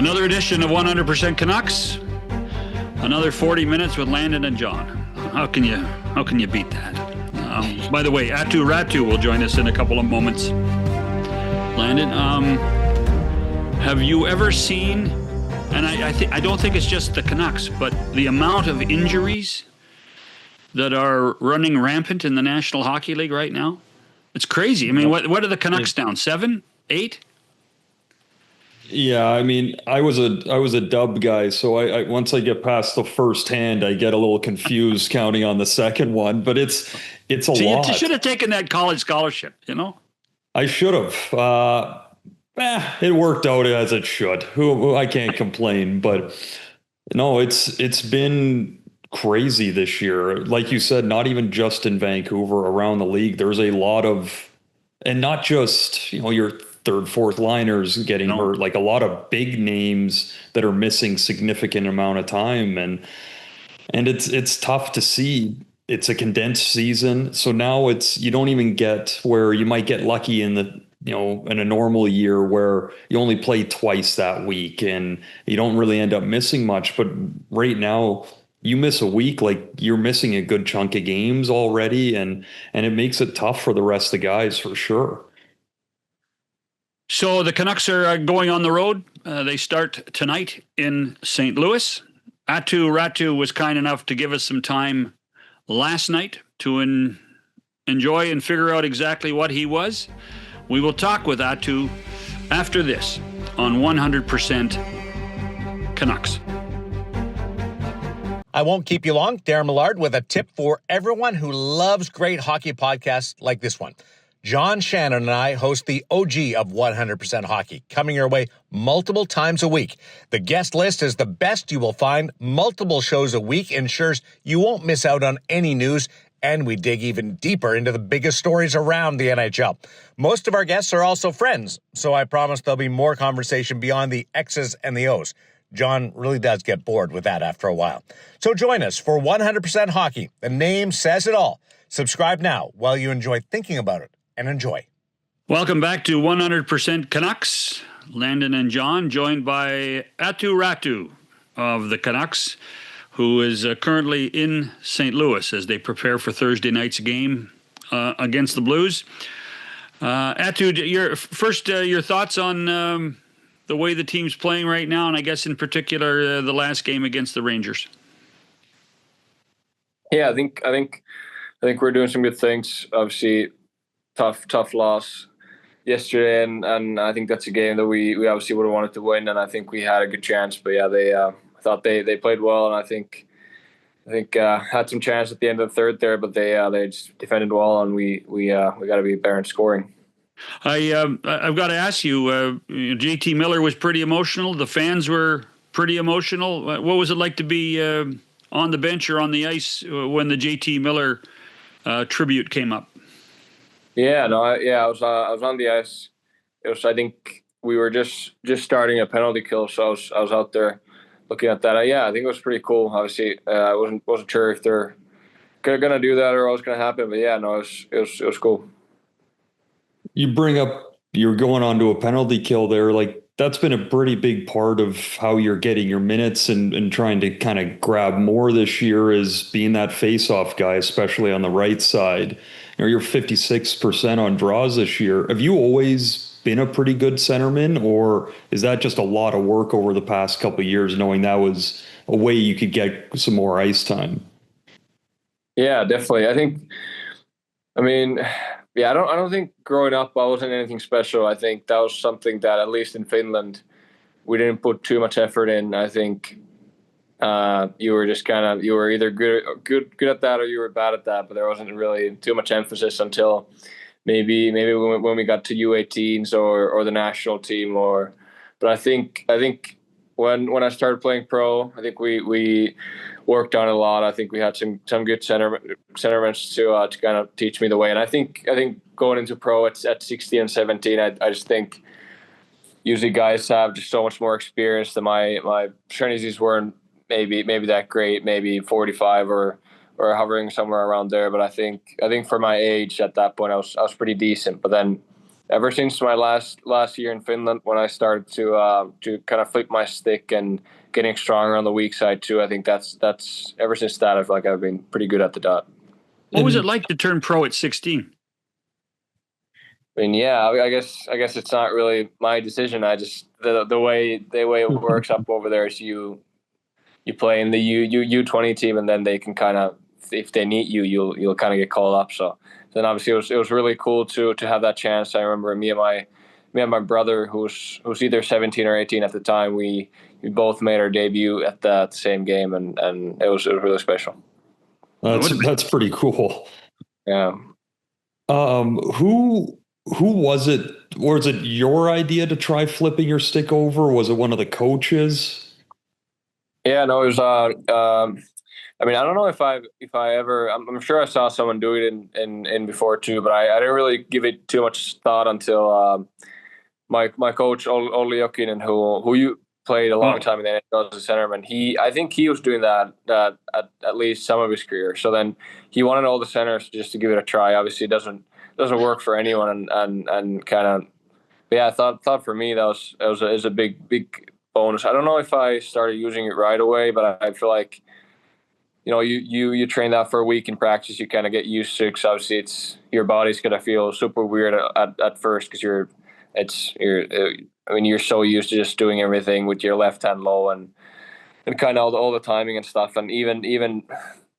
Another edition of 100% Canucks. Another 40 minutes with Landon and John. How can you beat that? By the way, Aatu Räty will join us in a couple of moments. Landon, have you ever seen, and I don't think it's just the Canucks, but the amount of injuries that are running rampant in the National Hockey League right now? It's crazy. I mean, what are the Canucks down? 7, 8? Yeah, I mean, I was a dub guy, so I once I get past the first hand, I get a little confused counting on the second one. But it's a lot. You should have taken that college scholarship, you know. I should have. It worked out as it should. I can't complain. But no, it's been crazy this year. Like you said, not even just in Vancouver, around the league. There's a lot of, and not just your third, fourth liners getting hurt, like a lot of big names that are missing significant amount of time. And it's tough to see. It's a condensed season. So now you don't even get where you might get lucky in in a normal year where you only play twice that week and you don't really end up missing much. But right now you miss a week, like you're missing a good chunk of games already. And it makes it tough for the rest of the guys for sure. So the Canucks are going on the road. They start tonight in St. Louis. Aatu Räty was kind enough to give us some time last night to enjoy and figure out exactly what he was. We will talk with Aatu after this on 100% Canucks. I won't keep you long. Darren Millard with a tip for everyone who loves great hockey podcasts like this one. John Shannon and I host the OG of 100% Hockey, coming your way multiple times a week. The guest list is the best you will find. Multiple shows a week ensures you won't miss out on any news, and we dig even deeper into the biggest stories around the NHL. Most of our guests are also friends, so I promise there'll be more conversation beyond the X's and the O's. John really does get bored with that after a while. So join us for 100% Hockey. The name says it all. Subscribe now while you enjoy thinking about it. And enjoy. Welcome back to 100% Canucks. Landon and John, joined by Aatu Räty of the Canucks, who is currently in St. Louis as they prepare for Thursday night's game against the Blues. Aatu, your thoughts on the way the team's playing right now, and I guess in particular the last game against the Rangers. Yeah, I think we're doing some good things. Obviously, tough loss yesterday, and I think that's a game that we obviously would have wanted to win, and I think we had a good chance. But yeah, I thought they played well, and I think had some chance at the end of the third there, but they just defended well, and we got to be better in scoring. I've got to ask you, JT Miller was pretty emotional. The fans were pretty emotional. What was it like to be on the bench or on the ice when the JT Miller tribute came up? Yeah, no, I was on the ice. I think we were just starting a penalty kill, so I was out there looking at that. I think it was pretty cool. Obviously, I wasn't sure if they're gonna do that or what was gonna happen, but yeah, no, it was cool. You bring up you're going on to a penalty kill there, like that's been a pretty big part of how you're getting your minutes and trying to kind of grab more this year is being that face-off guy, especially on the right side. You're 56% on draws this year. Have you always been a pretty good centerman, or is that just a lot of work over the past couple of years, knowing that was a way you could get some more ice time? Yeah, definitely. I don't think growing up I wasn't anything special. I think that was something that at least in Finland we didn't put too much effort in. I think you were either good at that or you were bad at that, but there wasn't really too much emphasis until maybe when we got to U18s or the national team. But I think when I started playing pro, I think we worked on it a lot. I think we had some good centermen to kind of teach me the way. And I think going into pro at 16 and 17, I just think usually guys have just so much more experience than my strategies weren't maybe that great, maybe 45 or hovering somewhere around there. But I think for my age at that point, I was pretty decent. But then ever since my last year in Finland, when I started to kind of flip my stick and getting stronger on the weak side too, I think that's ever since that I feel like I've been pretty good at the dot. What was it like to turn pro at 16? I mean, yeah, I guess it's not really my decision. I just the way it works up over there is you play in the U20 team, and then they can kind of, if they need you, you'll kind of get called up. So then obviously it was really cool to have that chance. I remember me and my brother, who's either 17 or 18 at the time, we both made our debut at the same game, and it was really special. That's pretty cool. Yeah. Who was it? Or was it your idea to try flipping your stick over? Or was it one of the coaches? Yeah, no, it was. I mean, I don't know if I ever. I'm sure I saw someone do it in before too, but I didn't really give it too much thought until my coach Olli Jokinen, who you played a long time in the NHL as a centerman. I think he was doing that at least some of his career. So then he wanted all the centers just to give it a try. Obviously, it doesn't work for anyone, and kind of, yeah. I thought for me that was a big bonus. I don't know if I started using it right away, but I feel like, you know, you train that for a week in practice, you kind of get used to it, because obviously it's, your body's gonna feel super weird at first, because you're so used to just doing everything with your left hand low and kind of all the timing and stuff, and even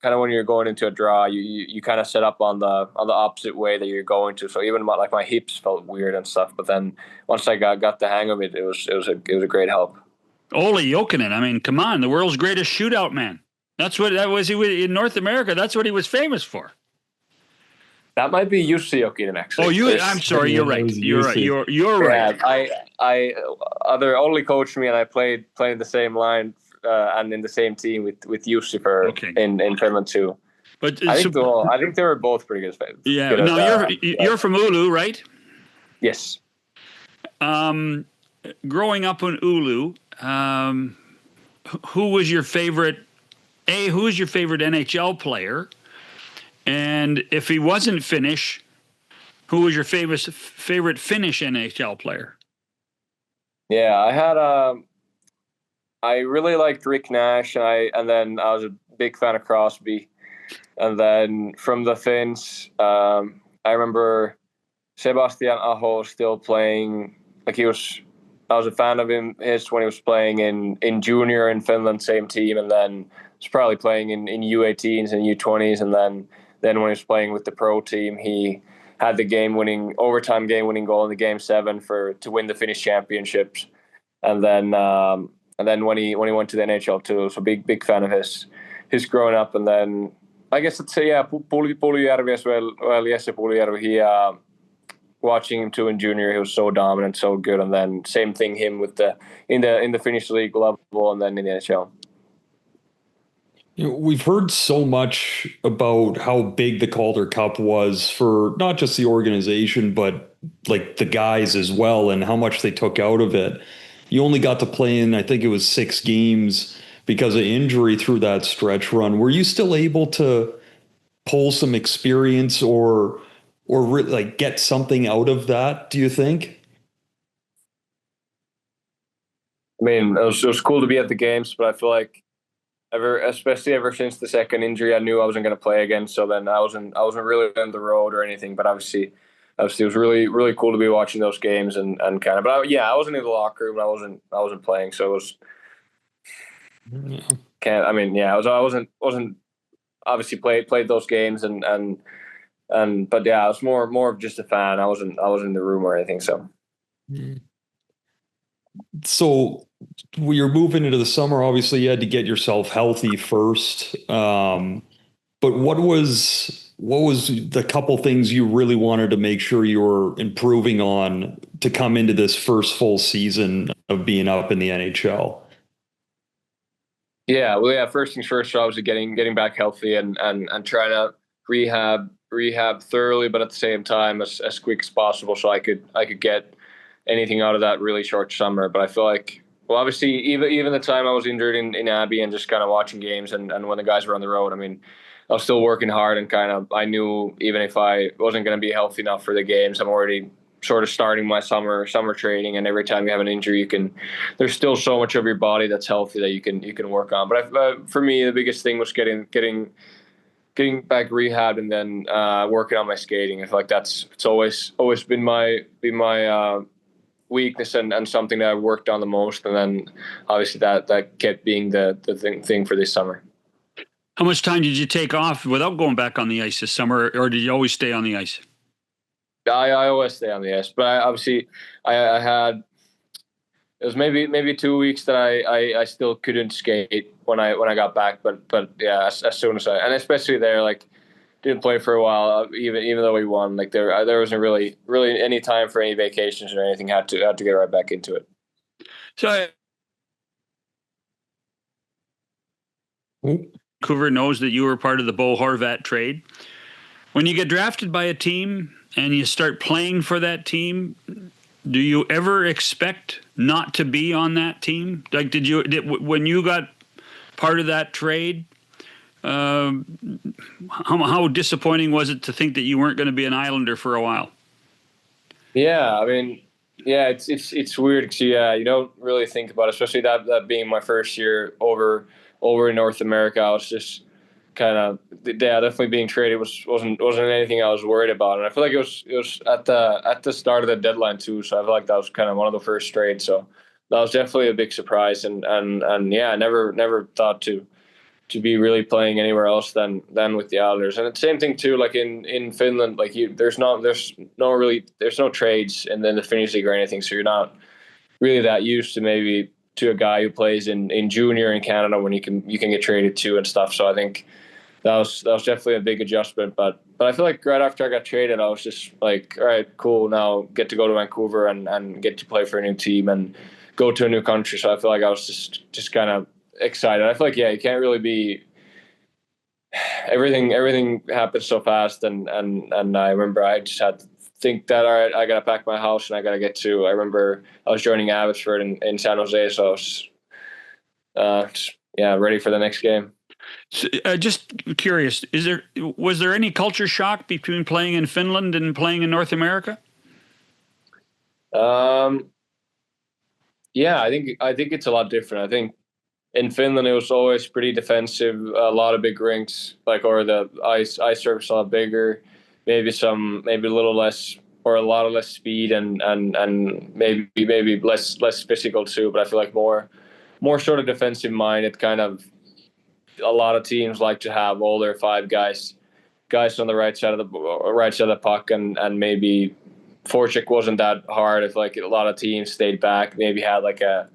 kind of when you're going into a draw, you kind of set up on the opposite way that you're going to. So even my hips felt weird and stuff. But then once I got the hang of it, it was a great help. Olli Jokinen, I mean, come on, the world's greatest shootout man. That was he in North America. That's what he was famous for. That might be Jussi Jokinen, actually. I'm sorry. You're right. You're right. You're right. I only coached me, and I played the same line and in the same team with Jussi in Finland too. But I think they were both pretty good. Yeah. No, you're from Oulu, right? Yes. Growing up in Oulu, who was your favorite? Who was your favorite NHL player? And if he wasn't Finnish, who was your favorite Finnish NHL player? Yeah, I really liked Rick Nash, and then I was a big fan of Crosby. And then from the Finns, I remember Sebastian Aho still playing. I was a fan of his when he was playing in junior in Finland, same team, and then was probably playing in U18s and U20s, and then when he was playing with the pro team, he had the overtime game-winning goal in the Game 7 to win the Finnish championships, and then when he went to the NHL too, so big fan of his growing up, and then I guess I'd say Puljujärvi as well. Well, Jesse Puljujärvi, he watching him too in junior, he was so dominant, so good, and then same thing him with in the Finnish league level, and then in the NHL. You know, we've heard so much about how big the Calder Cup was for not just the organization, but like the guys as well, and how much they took out of it. You only got to play in, I think it was 6 games because of injury through that stretch run. Were you still able to pull some experience or like get something out of that, do you think? I mean, it was cool to be at the games, but I feel like especially ever since the second injury, I knew I wasn't going to play again. So then I wasn't really on the road or anything. But obviously it was really, really cool to be watching those games and kind of. But I wasn't in the locker room. I wasn't playing. So it was. I wasn't obviously played those games and but yeah, I was more of just a fan. I wasn't in the room or anything. So. So when you're moving into the summer, obviously you had to get yourself healthy first. But what was the couple things you really wanted to make sure you were improving on to come into this first full season of being up in the NHL? Yeah, well, yeah. First things first, obviously getting back healthy and trying to rehab thoroughly, but at the same time as quick as possible, so I could get anything out of that really short summer. But I feel like, well, obviously even the time I was injured in Abbey and just kind of watching games and when the guys were on the road, I mean, I was still working hard and kind of, I knew even if I wasn't going to be healthy enough for the games, I'm already sort of starting my summer training, and every time you have an injury, there's still so much of your body that's healthy that you can work on. But for me, the biggest thing was getting back rehab and then working on my skating. I feel like it's always been my weakness and something that I worked on the most. And then obviously that kept being the thing for this summer. How much time did you take off without going back on the ice this summer, or did you always stay on the ice? I always stay on the ice, but I had, it was maybe 2 weeks that I still couldn't skate when I got back, but yeah, as soon as and especially there, like, didn't play for a while, even though we won, like there wasn't really any time for any vacations or anything. Had to get right back into it. So Vancouver knows that you were part of the Bo Horvat trade. When you get drafted by a team and you start playing for that team, do you ever expect not to be on that team? Like, when you got part of that trade, how disappointing was it to think that you weren't going to be an Islander for a while? Yeah, I mean, yeah, it's weird because you don't really think about it, especially that being my first year over in North America. I was just kind of, definitely being traded wasn't anything I was worried about, and I feel like it was at the start of the deadline too. So I feel like that was kind of one of the first trades. So that was definitely a big surprise, and yeah, I never thought to be really playing anywhere else than with the Islanders. And the same thing too, like in Finland, like there's no trades in the Finnish league or anything, so you're not really that used to maybe to a guy who plays in junior in Canada when you can get traded to and stuff. So I think that was definitely a big adjustment. But I feel like right after I got traded, I was just like, all right, cool, now get to go to Vancouver and get to play for a new team and go to a new country. So I feel like I was just kind of excited. I feel like, yeah, you can't really be, everything happens so fast, and I remember I just had to think that, all right, I gotta pack my house and I gotta get to, I remember I was joining Abbotsford in San Jose, so I was ready for the next game. So, just curious, was there any culture shock between playing in Finland and playing in North America? Yeah, I think it's a lot different. I think in Finland it was always pretty defensive, a lot of big rinks, like, or the ice surface a lot bigger, maybe a little less, or a lot of less speed, and maybe less physical too. But I feel like more sort of defensive minded, kind of, a lot of teams like to have all their five guys on the right side of the puck, and maybe forecheck wasn't that hard. If like a lot of teams stayed back, maybe had like a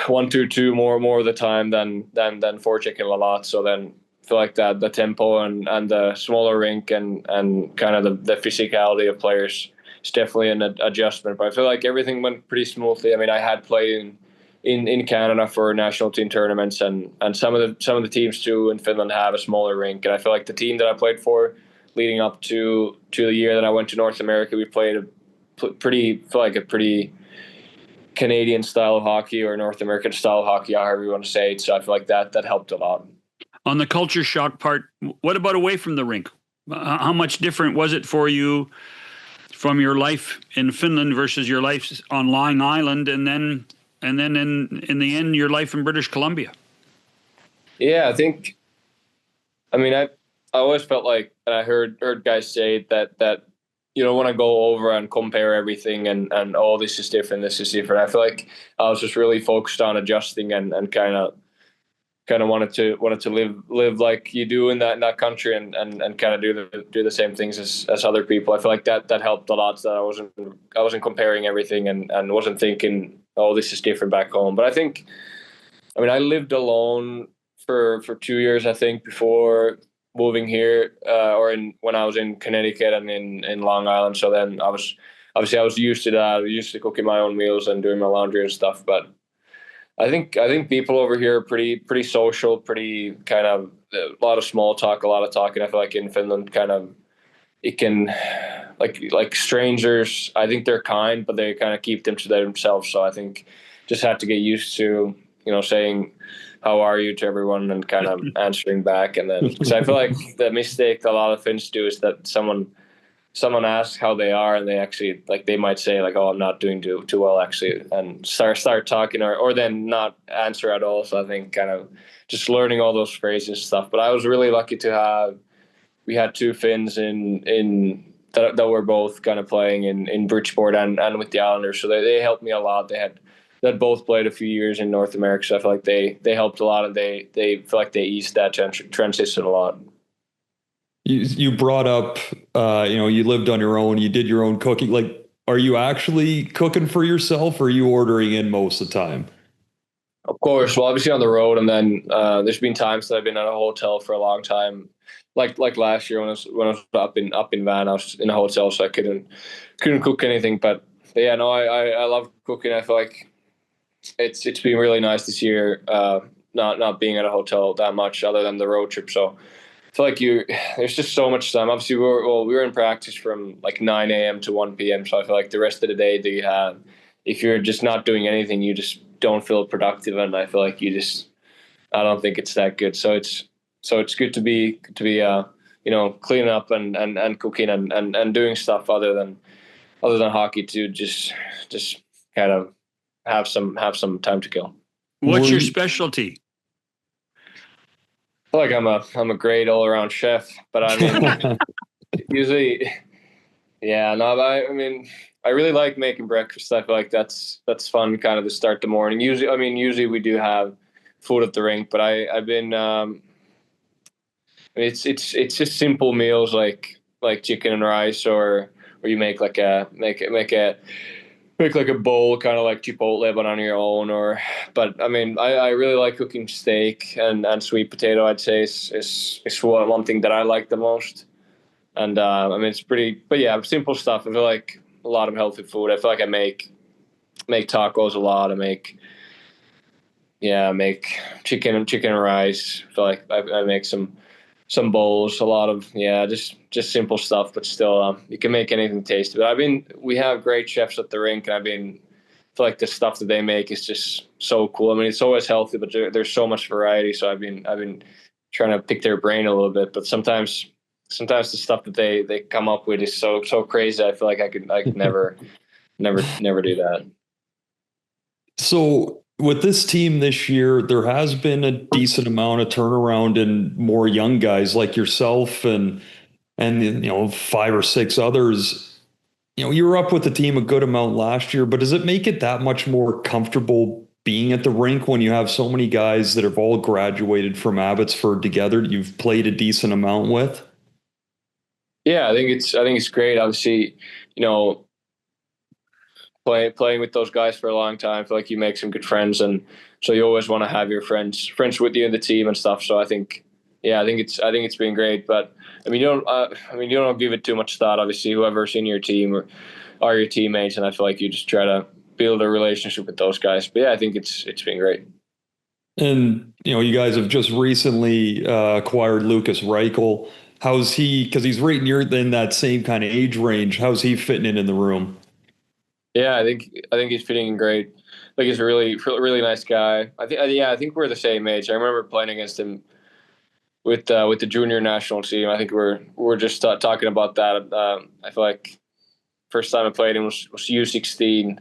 1-2-2 more of the time than forechecking a lot. So then I feel like that the tempo and the smaller rink and kind of the physicality of players is definitely an adjustment. But I feel like everything went pretty smoothly. I mean, I had played in Canada for national team tournaments, and some of the teams too in Finland have a smaller rink. And I feel like the team that I played for leading up to the year that I went to North America, we played a pretty Canadian style of hockey, or North American style of hockey, however you want to say it. So I feel like that helped a lot. On the culture shock part, what about away from the rink? How much different was it for you from your life in Finland versus your life on Long Island, and then in the end your life in British Columbia? Yeah, I mean, I always felt like, and I heard guys say that you don't want to go over and compare everything and oh, this is different. I feel like I was just really focused on adjusting and kind of wanted to live like you do in that country, and kind of do the same things as other people. I feel like that helped a lot, so that I wasn't comparing everything and wasn't thinking, oh, this is different back home. But I lived alone for 2 years, I think, before moving here, when I was in Connecticut and in Long Island. So then I was used to that. I was used to cooking my own meals and doing my laundry and stuff. But I think people over here are pretty social, pretty kind of a lot of small talk, a lot of talking. I feel like in Finland, kind of, it can, like strangers, I think they're kind, but they kind of keep them to themselves. So I think just had to get used to, saying, how are you to everyone, and kind of answering back. And then, so I feel like the mistake that a lot of Finns do is that someone someone asks how they are, and they actually like they might say like, "Oh, I'm not doing too well actually," and start talking, or then not answer at all. So I think kind of just learning all those phrases and stuff. But I was really lucky to have we had two Finns in that were both kind of playing in Bridgeport and with the Islanders, so they helped me a lot. They had both played a few years in North America, so I feel like they helped a lot, and they feel like they eased that transition a lot. You brought up, you lived on your own, you did your own cooking. Like, are you actually cooking for yourself, or are you ordering in most of the time? Of course, well, obviously on the road, and then there's been times that I've been at a hotel for a long time, like last year when I was up in Van, I was in a hotel, so I couldn't cook anything. But yeah, no, I love cooking. I feel like it's been really nice this year, not being at a hotel that much, other than the road trip. So I feel like there's just so much time. Obviously, we were in practice from like 9 a.m. to 1 p.m. So I feel like the rest of the day that you have, if you're just not doing anything, you just don't feel productive, and I feel like I don't think it's that good. So it's good to be cleaning up and cooking and doing stuff other than hockey to just kind of have some time to kill. What's your specialty? I feel like I'm a great all around chef, but I mean usually, yeah, no, I mean I really like making breakfast. I feel like that's fun, kind of to start the morning. Usually we do have food at the rink, but I've been it's just simple meals like chicken and rice, or you make like a bowl, kind of like Chipotle, but on your own. But I mean, I really like cooking steak and sweet potato. I'd say is one thing that I like the most. And I mean, it's pretty, but yeah, simple stuff. I feel like a lot of healthy food. I feel like I make tacos a lot. I make chicken and rice. I feel like I make some bowls, a lot of just simple stuff, but still you can make anything tasty. But we have great chefs at the rink, and I feel like the stuff that they make is just so cool. I mean, it's always healthy, but there's so much variety. So I've been trying to pick their brain a little bit, but sometimes the stuff that they come up with is so crazy. I feel like I could never do that. So with this team this year, there has been a decent amount of turnaround in more young guys like yourself and 5 or 6 others. You were up with the team a good amount last year, but does it make it that much more comfortable being at the rink when you have so many guys that have all graduated from Abbotsford together that you've played a decent amount with? Yeah, I think it's great. Obviously, playing with those guys for a long time, I feel like you make some good friends, and so you always want to have your friends with you in the team and stuff. So I think it's been great. But I mean, you don't give it too much thought. Obviously, whoever's in your team are your teammates, and I feel like you just try to build a relationship with those guys. But yeah, I think it's been great. And you guys have just recently acquired Lucas Reichel. How's he? Because he's right near in that same kind of age range. How's he fitting in the room? Yeah, I think he's fitting in great. Like, he's a really nice guy. I think we're the same age. I remember playing against him with the junior national team. I think we're just talking about that. I feel like first time I played him was U16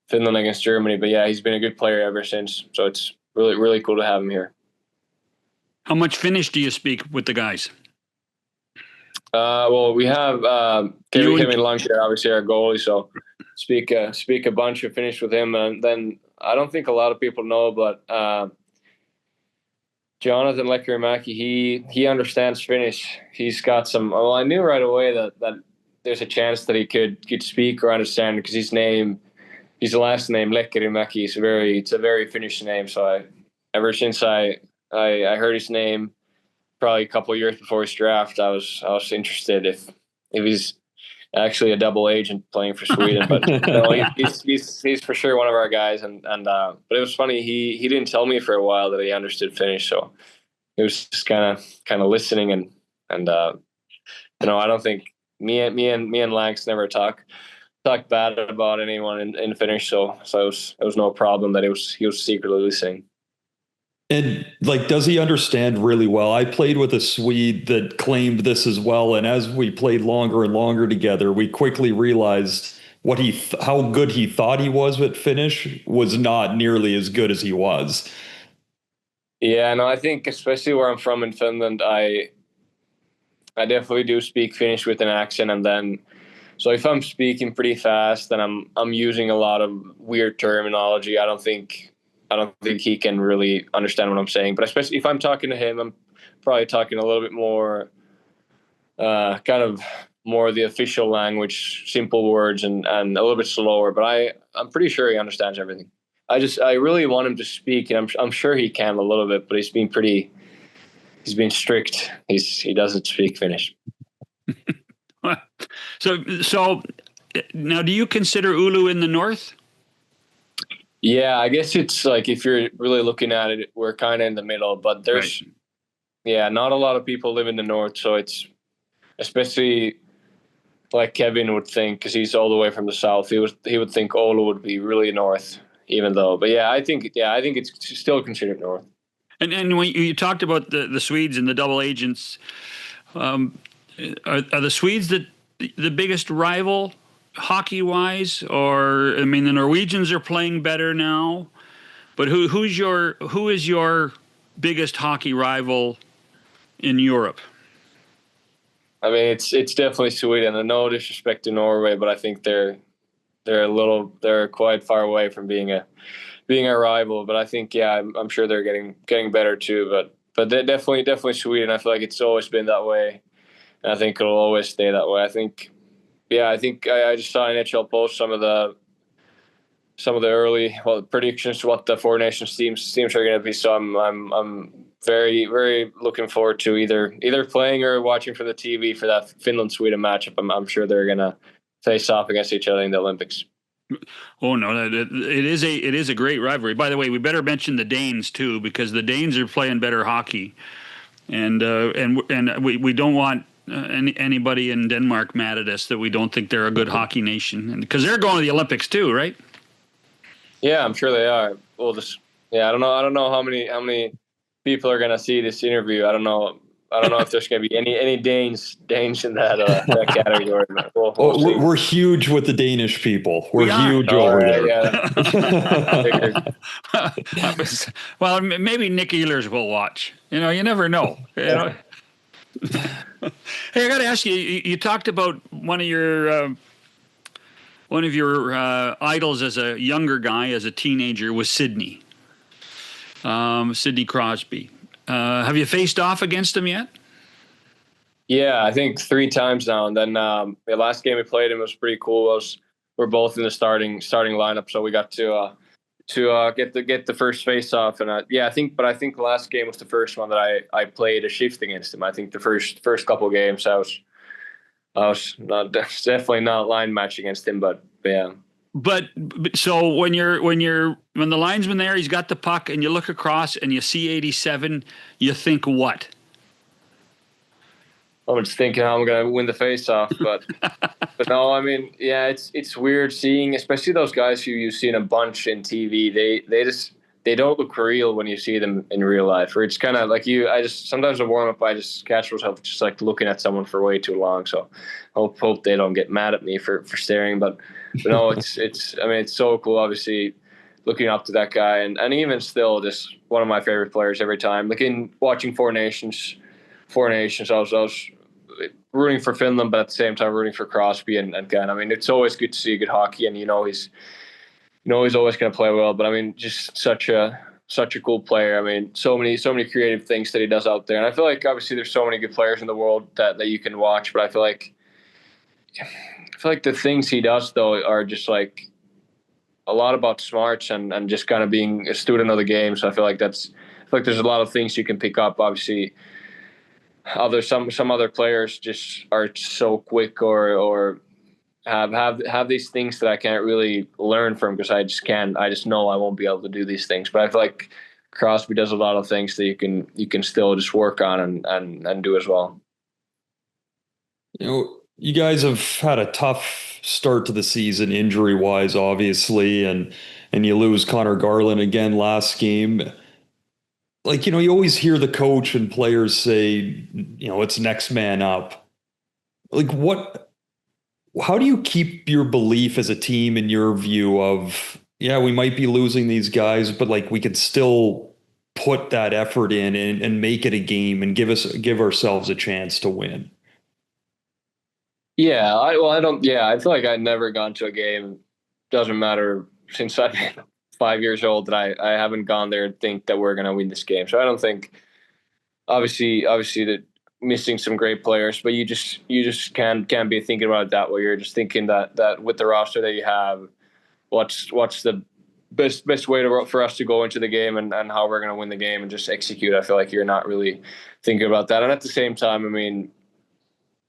Finland against Germany. But yeah, he's been a good player ever since. So it's really cool to have him here. How much Finnish do you speak with the guys? Well, we have Kevin Lankinen, obviously our goalie, so speak a bunch of Finnish with him. And then I don't think a lot of people know, but Jonathan Lekkerimäki, he understands Finnish. He's got some. Well, I knew right away that there's a chance that he could speak or understand, because his last name Lekkerimäki it's a very Finnish name. So ever since I heard his name, probably a couple of years before his draft, I was interested if he's actually a double agent playing for Sweden. But he's for sure one of our guys. And but it was funny, he didn't tell me for a while that he understood Finnish, so it was just kind of listening and I don't think me and Lanks never talk bad about anyone in Finnish, so it was no problem that he was secretly listening. And like, does he understand really well? I played with a Swede that claimed this as well, and as we played longer and longer together, we quickly realized how good he thought he was at Finnish was not nearly as good as he was. Yeah, no, I think especially where I'm from in Finland, I definitely do speak Finnish with an accent, and then so if I'm speaking pretty fast and I'm using a lot of weird terminology, I don't think he can really understand what I'm saying. But especially if I'm talking to him, I'm probably talking a little bit more, kind of more the official language, simple words, and a little bit slower. But I'm pretty sure he understands everything. I really want him to speak, and I'm sure he can a little bit, but he's been strict. He doesn't speak Finnish. So now, do you consider Oulu in the north? Yeah, I guess it's like if you're really looking at it, we're kind of in the middle, but there's, Right. yeah, not a lot of people live in the north, so it's especially like Kevin would think because he's all the way from the south. He would think Oulu would be really north, even though. But I think it's still considered north. And when you talked about the Swedes and the double agents, are the Swedes the biggest rival hockey wise? Or I mean, the Norwegians are playing better now, but who is your biggest hockey rival in Europe? I mean, it's definitely Sweden. And no disrespect to Norway, but I think they're quite far away from being a rival. But I think I'm sure they're getting better too. But they're definitely Sweden. I feel like it's always been that way, and I think it'll always stay that way. I just saw NHL post some of the early predictions to what the Four Nations teams are going to be. So I'm very, very looking forward to either playing or watching from the TV for that Finland-Sweden matchup. I'm sure they're going to face off against each other in the Olympics. Oh no, it is a great rivalry. By the way, we better mention the Danes too, because the Danes are playing better hockey, and we don't want anybody in Denmark mad at us that we don't think they're a good hockey nation, and because they're going to the Olympics too, right? Yeah, I'm sure they are. Well, I don't know how many people are going to see this interview. I don't know if there's going to be any Danes in that category. We'll see. We're huge with the Danish people. We're We are. huge All over right, there. Well, maybe Nick Ehlers will watch. You never know. Hey, I got to ask you. You talked about one of your idols as a younger guy, as a teenager, was Sidney Crosby. Have you faced off against him yet? Yeah, I think 3 times now. And then the last game we played him was pretty cool. We're both in the starting lineup, so we got to get the first face off. And I think the last game was the first one that I played a shift against him. I think the first couple of games I was definitely not line match against him, but yeah. But so when the linesman there, he's got the puck, and you look across and you see 87, you think what? I'm just thinking how I'm going to win the face-off, but no, I mean, yeah, it's weird seeing, especially those guys who you see in a bunch in TV. They don't look real when you see them in real life. Or it's kind of like sometimes a warm up, I just catch myself just like looking at someone for way too long. So I hope they don't get mad at me for staring. But no, it's so cool. Obviously, looking up to that guy, and even still, just one of my favorite players every time. Watching Four Nations. I was rooting for Finland, but at the same time rooting for Crosby and Gunn. I mean, it's always good to see good hockey, and he's always going to play well. But I mean, just such a cool player. I mean, so many creative things that he does out there, and I feel like obviously there's so many good players in the world that you can watch, but I feel like the things he does though are just like a lot about smarts and just kind of being a student of the game. So I feel like there's a lot of things you can pick up. Obviously, some other players just are so quick or have these things that I can't really learn from because I just know I won't be able to do these things. But I feel like Crosby does a lot of things that you can still just work on and do as well. You guys have had a tough start to the season injury wise, obviously, and you lose Connor Garland again last game. like, you always hear the coach and players say, it's next man up. Like how do you keep your belief as a team in your view of, yeah, we might be losing these guys, but like we could still put that effort in and make it a game and give ourselves a chance to win? Yeah, I feel like I'd never gone to a game. Doesn't matter since I've been 5 years old that I haven't gone there and think that we're going to win this game. So I don't think, obviously that missing some great players, but you just can't be thinking about it that way. You're just thinking that with the roster that you have, what's the best way for us to go into the game and how we're going to win the game and just execute. I feel like you're not really thinking about that. And at the same time, I mean,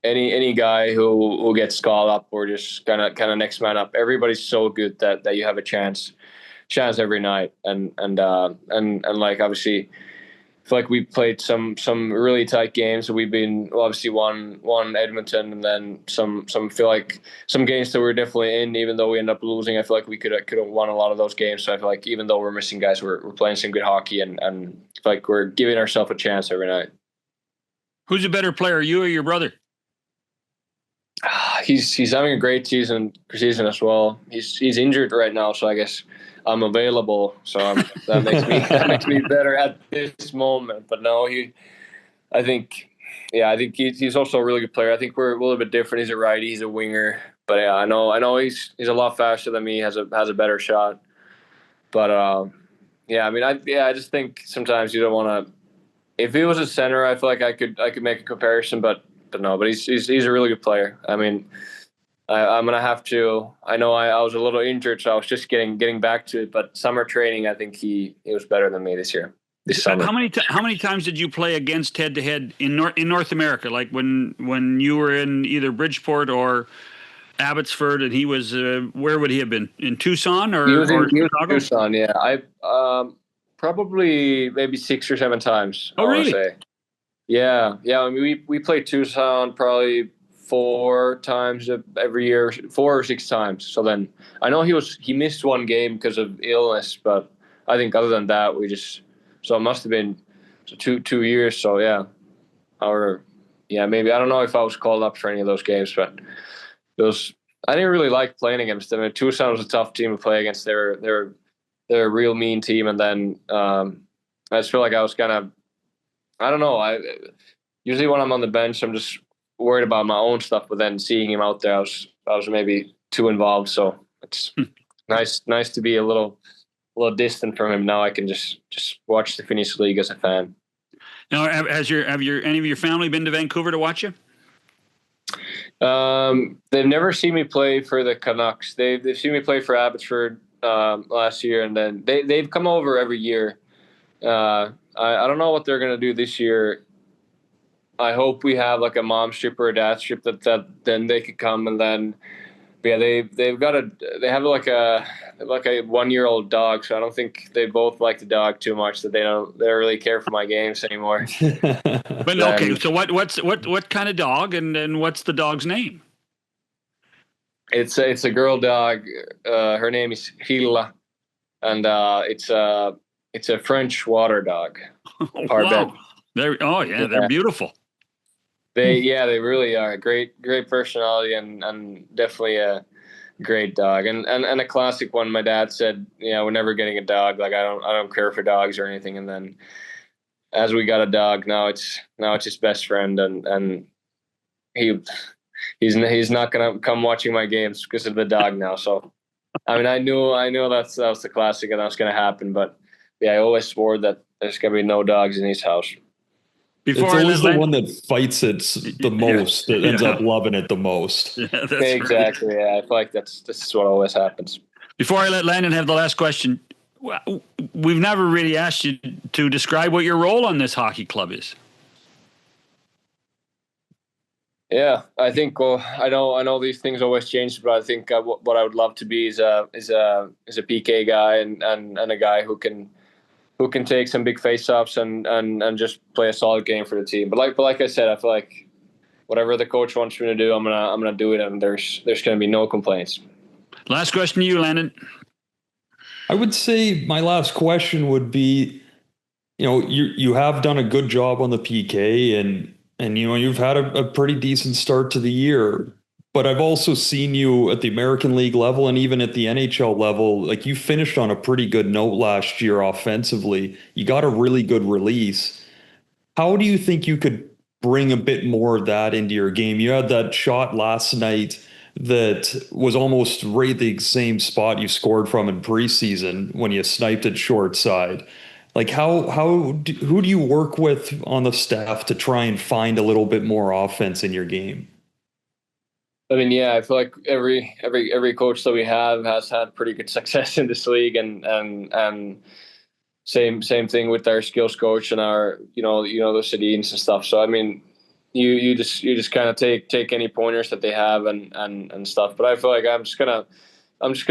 any guy who gets called up or just kind of next man up, everybody's so good that you have a chance every night. And like, obviously, I feel like we played some really tight games. We've been obviously won Edmonton, and then some feel like some games that we're definitely in, even though we end up losing. I feel like we could have won a lot of those games. So I feel like even though we're missing guys, we're playing some good hockey, and I feel like we're giving ourselves a chance every night. Who's a better player, you or your brother? He's having a great season as well. He's injured right now, so I guess I'm available, so that makes me better at this moment. But no, I think he's also a really good player. I think we're a little bit different. He's a righty, he's a winger, but yeah, I know he's a lot faster than me. Has a better shot, but yeah, I mean, I just think sometimes you don't want to. If he was a center, I feel like I could make a comparison, but no, but he's a really good player. I mean, I'm gonna have to. I know I was a little injured, so I was just getting back to it. But summer training, I think he was better than me this summer. How many times did you play against head to head in North America? Like when you were in either Bridgeport or Abbotsford, and he was where would he have been, in Tucson or he was in Chicago? Tucson? Yeah, I probably maybe 6 or 7 times. Oh, really? Say. Yeah. I mean, we played Tucson probably 4 times every year, 4 or 6 times. So then I know he missed one game because of illness, but I think other than that, so it must have been 2 years. So yeah, maybe I don't know if I was called up for any of those games, but I didn't really like playing against them. And Tucson was a tough team to play against. They're a real mean team, and then I just feel like I was kind of, I don't know. Usually when I'm on the bench, I'm just worried about my own stuff. But then seeing him out there, I was maybe too involved. So it's nice to be a little distant from him. Now I can just watch the Finnish league as a fan. Now, have any of your family been to Vancouver to watch you? They've never seen me play for the Canucks. They've seen me play for Abbotsford last year, and then they've come over every year. I don't know what they're gonna do this year. I hope we have like a mom strip or a dad strip that then they could come, and then yeah, they have like a 1-year-old dog, so I don't think they both like the dog too much that they don't really care for my games anymore. But okay, so what kind of dog, and what's the dog's name? It's a girl dog. Her name is Hilla, and it's a French water dog. Wow. They're beautiful. They really are. Great personality, and definitely a great dog, and a classic one. My dad said, we're never getting a dog. Like I don't care for dogs or anything. And then as we got a dog, now it's his best friend, and he's not gonna come watching my games because of the dog now. So I mean, I knew that was the classic and that was gonna happen, but yeah, I always swore that there's gonna be no dogs in his house. It's always the one that fights it the most that ends up loving it the most. Yeah, that's exactly. Right. Yeah, I feel like this is what always happens. Before I let Landon have the last question, we've never really asked you to describe what your role on this hockey club is. Yeah, I think. Well, I know these things always change, but I think what I would love to be is a PK guy and a guy who can take some big face-offs and just play a solid game for the team. But like I said, I feel like whatever the coach wants me to do, I'm gonna do it, and there's gonna be no complaints. Last question to you, Landon. I would say my last question would be, you have done a good job on the PK, and you've had a pretty decent start to the year. But I've also seen you at the American League level and even at the NHL level. Like, you finished on a pretty good note last year offensively. You got a really good release. How do you think you could bring a bit more of that into your game? You had that shot last night that was almost right the same spot you scored from in preseason when you sniped it short side. Like, who do you work with on the staff to try and find a little bit more offense in your game? I mean, yeah, I feel like every coach that we have has had pretty good success in this league, and same thing with our skills coach and our the Sedins and stuff. So I mean, you just kind of take any pointers that they have and stuff. But I feel like I'm just gonna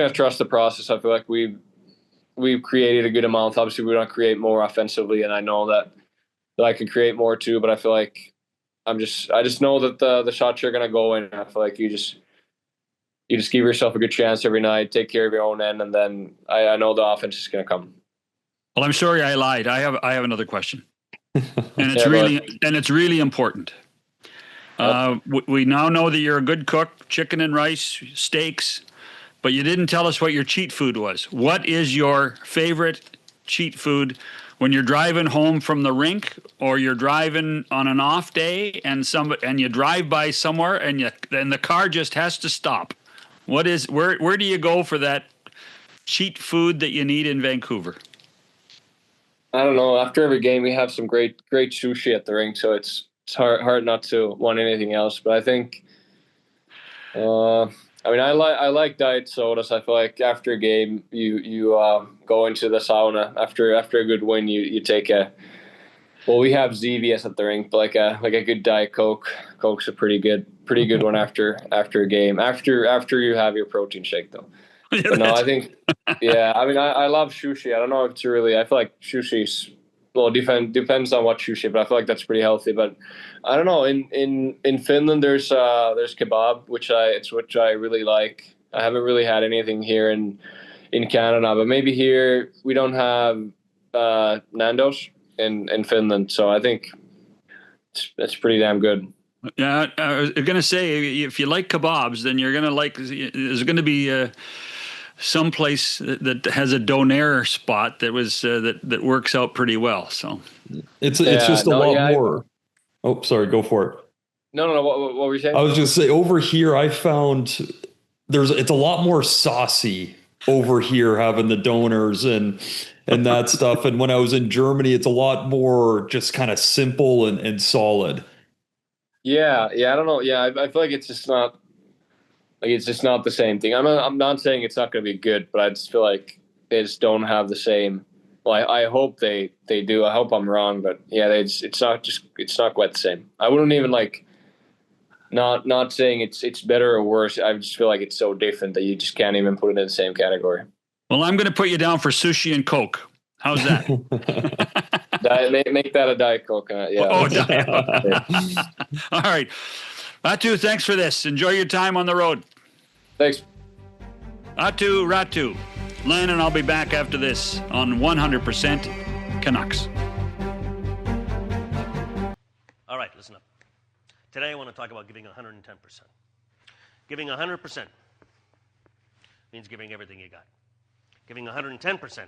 trust the process. I feel like we've created a good amount. Obviously, we don't create more offensively, and I know that I can create more too. But I feel like I just know that the shots are gonna go in. I feel like you just give yourself a good chance every night, take care of your own end, and then I know the offense is gonna come. Well, I'm sorry I lied. I have another question, and it's really important. We now know that you're a good cook, chicken and rice, steaks, but you didn't tell us what your cheat food was. What is your favorite cheat food when you're driving home from the rink, or you're driving on an off day and you drive by somewhere and the car just has to stop? Where do you go for that cheat food that you need in Vancouver? I don't know. After every game, we have some great sushi at the rink, so it's hard not to want anything else. But I think, I mean, I like diet sodas. I feel like after a game, you go into the sauna after a good win. You take we have ZVS at the rink, but like a good Diet Coke. Coke's a pretty good one after a game. After you have your protein shake, though. But no, I think, yeah. I mean, I love sushi. I don't know if it's really. I feel like sushi's depends on what sushi, but I feel like that's pretty healthy. But I don't know. In Finland, there's kebab, which I really like. I haven't really had anything here in Canada, but maybe here we don't have Nando's in Finland, so I think that's pretty damn good. Yeah, I was going to say, if you like kebabs, then you're going to like. There's going to be some place that has a donair spot that works out pretty well. So it's just a lot more. Oh, sorry, go for it. No. What were you saying? I was just saying, over here, I found it's a lot more saucy over here, having the donors and that stuff. And when I was in Germany, it's a lot more just kind of simple and solid. Yeah. I don't know. Yeah, I feel like it's just not the same thing. I'm not saying it's not going to be good, but I just feel like they just don't have the same. Well, I hope they do. I hope I'm wrong, but yeah, it's not quite the same. I wouldn't even like. Not saying it's better or worse. I just feel like it's so different that you just can't even put it in the same category. Well, I'm going to put you down for sushi and Coke. How's that? Make that a Diet Coke. Yeah. Diet. All right. Aatu, thanks for this. Enjoy your time on the road. Thanks. Aatu Räty. Landon, I'll be back after this on 100% Canucks. All right, listen up. Today I want to talk about giving 110%. Giving 100% means giving everything you got. Giving 110%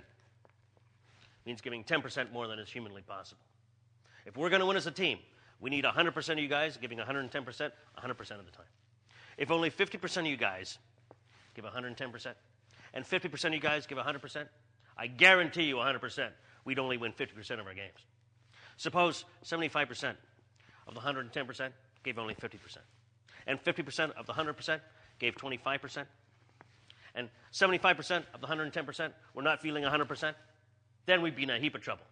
means giving 10% more than is humanly possible. If we're going to win as a team, we need 100% of you guys giving 110% 100% of the time. If only 50% of you guys give 110% and 50% of you guys give 100%, I guarantee you 100%, we'd only win 50% of our games. Suppose 75% of the 110% gave only 50%, and 50% of the 100% gave 25%, and 75% of the 110% were not feeling 100%, then we'd be in a heap of trouble.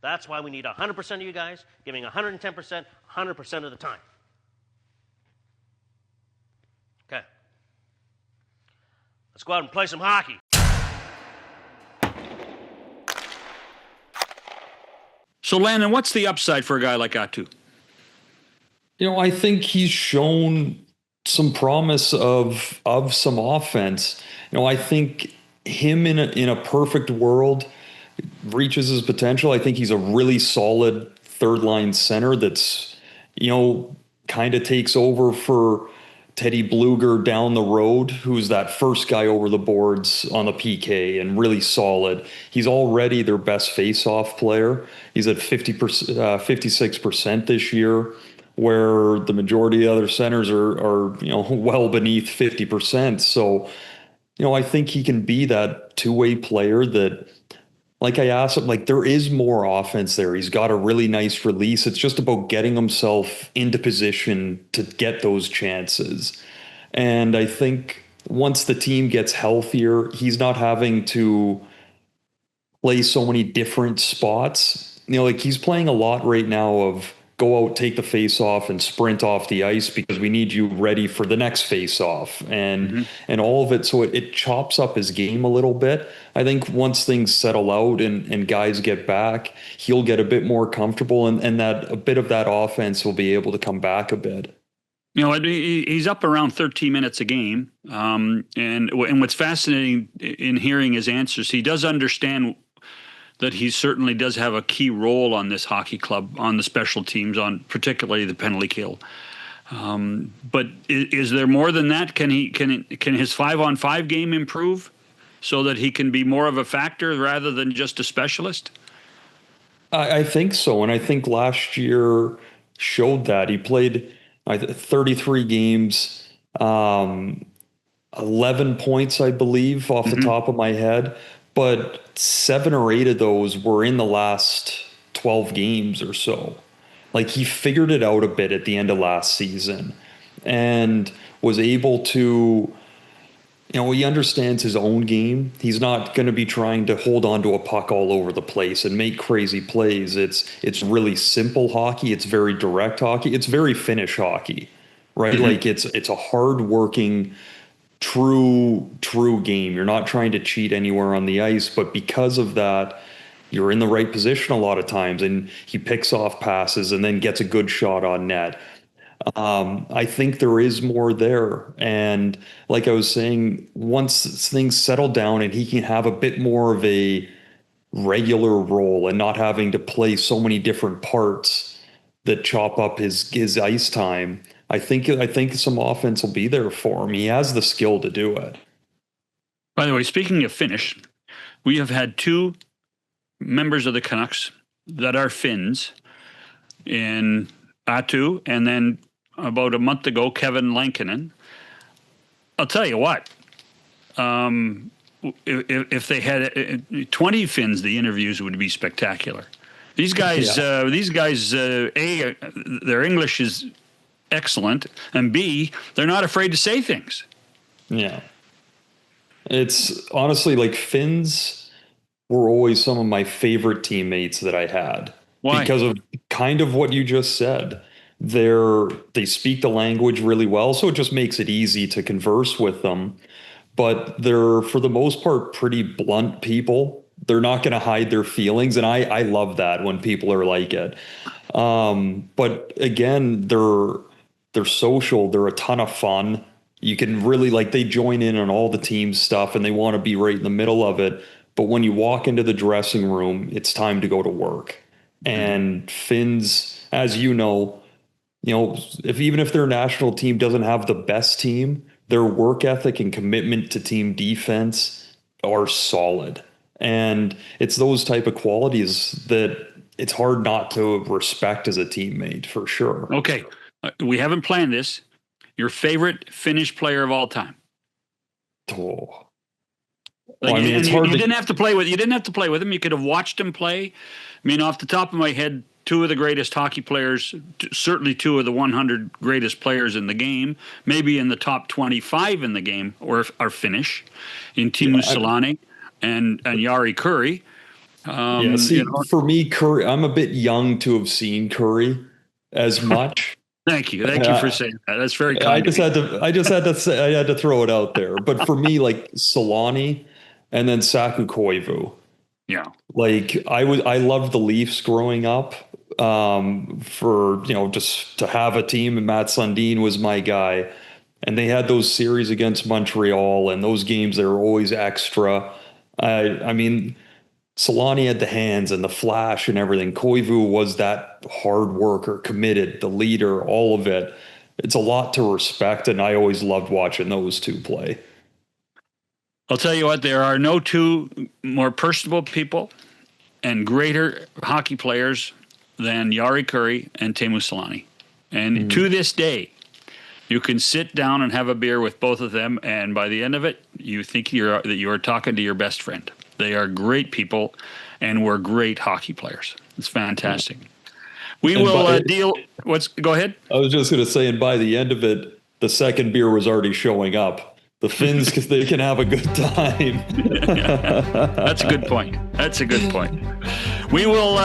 That's why we need 100% of you guys giving 110% 100% of the time. Okay. Let's go out and play some hockey. So, Landon, what's the upside for a guy like Aatu? I think he's shown some promise of some offense. I think him in a perfect world, reaches his potential. I think he's a really solid third line center that's, kind of takes over for Teddy Bluger down the road, who's that first guy over the boards on the PK and really solid. He's already their best face-off player. He's at 50%, 56% this year, where the majority of other centers are well beneath 50%. So, I think he can be that two-way player that, like I asked him, like there is more offense there. He's got a really nice release. It's just about getting himself into position to get those chances. And I think once the team gets healthier, he's not having to play so many different spots. Like he's playing a lot right now of go out, take the face off and sprint off the ice because we need you ready for the next face off and all of it. So it chops up his game a little bit. I think once things settle out and guys get back, he'll get a bit more comfortable and that a bit of that offense will be able to come back a bit. He's up around 13 minutes a game. And what's fascinating in hearing his answers, he does understand that he certainly does have a key role on this hockey club, on the special teams, on particularly the penalty kill. But is there more than that? Can his 5-on-5 game improve so that he can be more of a factor rather than just a specialist? I think so. And I think last year showed that. He played 33 games, 11 points, I believe, off the top of my head. But 7 or 8 of those were in the last 12 games or so. Like he figured it out a bit at the end of last season and was able to, he understands his own game. He's not going to be trying to hold on to a puck all over the place and make crazy plays. It's really simple hockey. It's very direct hockey. It's very Finnish hockey, right? Like it's a hard-working, true game. You're not trying to cheat anywhere on the ice, but because of that, you're in the right position a lot of times, and he picks off passes and then gets a good shot on net. I think there is more there. And like I was saying, once things settle down and he can have a bit more of a regular role and not having to play so many different parts that chop up his ice time, I think some offense will be there for him. He has the skill to do it. By the way, speaking of Finnish, we have had 2 members of the Canucks that are Finns in Aatu, and then about a month ago, Kevin Lankinen. I'll tell you what, if they had 20 Finns, the interviews would be spectacular. These guys, A, their English is excellent, and B, they're not afraid to say things. Yeah. It's honestly like Finns were always some of my favorite teammates that I had. Why? Because of kind of what you just said. They speak the language really well, so it just makes it easy to converse with them. But they're, for the most part, pretty blunt people. They're not going to hide their feelings, and I love that when people are like it. But again, they're social. They're a ton of fun. You can really they join in on all the team stuff and they want to be right in the middle of it. But when you walk into the dressing room, it's time to go to work. And Finns, as even if their national team doesn't have the best team, their work ethic and commitment to team defense are solid. And it's those type of qualities that it's hard not to respect as a teammate, for sure. Okay. We haven't planned this. Your favorite Finnish player of all time? Oh. Like, well, it's hard. You didn't have to play with him. You could have watched him play. I mean, off the top of my head, 2 of the greatest hockey players, certainly 2 of the 100 greatest players in the game, maybe in the top 25 in the game, are Finnish, in Teemu Selanne and Jari Kurri. For me, Curry, I'm a bit young to have seen Curry as much. Thank you for saying that. That's very kind. I just had to throw it out there. But for me, Selanne and then Saku Koivu. Yeah. I loved the Leafs growing up. For just to have a team, and Matt Sundin was my guy. And they had those series against Montreal, and those games, they were always extra. I mean, Solani had the hands and the flash and everything. Koivu was that hard worker, committed, the leader, all of it. It's a lot to respect, and I always loved watching those two play. I'll tell you what, there are no two more personable people and greater hockey players than Jari Kurri and Teemu Selanne. And to this day, you can sit down and have a beer with both of them, and by the end of it, you think that you're talking to your best friend. They are great people, and we're great hockey players. It's fantastic. We will deal. Go ahead. I was just going to say, and by the end of it, the second beer was already showing up. The Finns, because they can have a good time. That's a good point. That's a good point. We will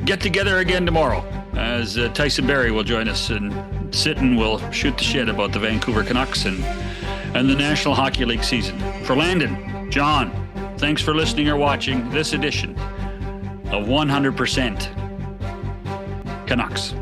get together again tomorrow as Tyson Barrie will join us and sit and we'll shoot the shit about the Vancouver Canucks and the National Hockey League season. For Landon, John, thanks for listening or watching this edition of 100% Canucks.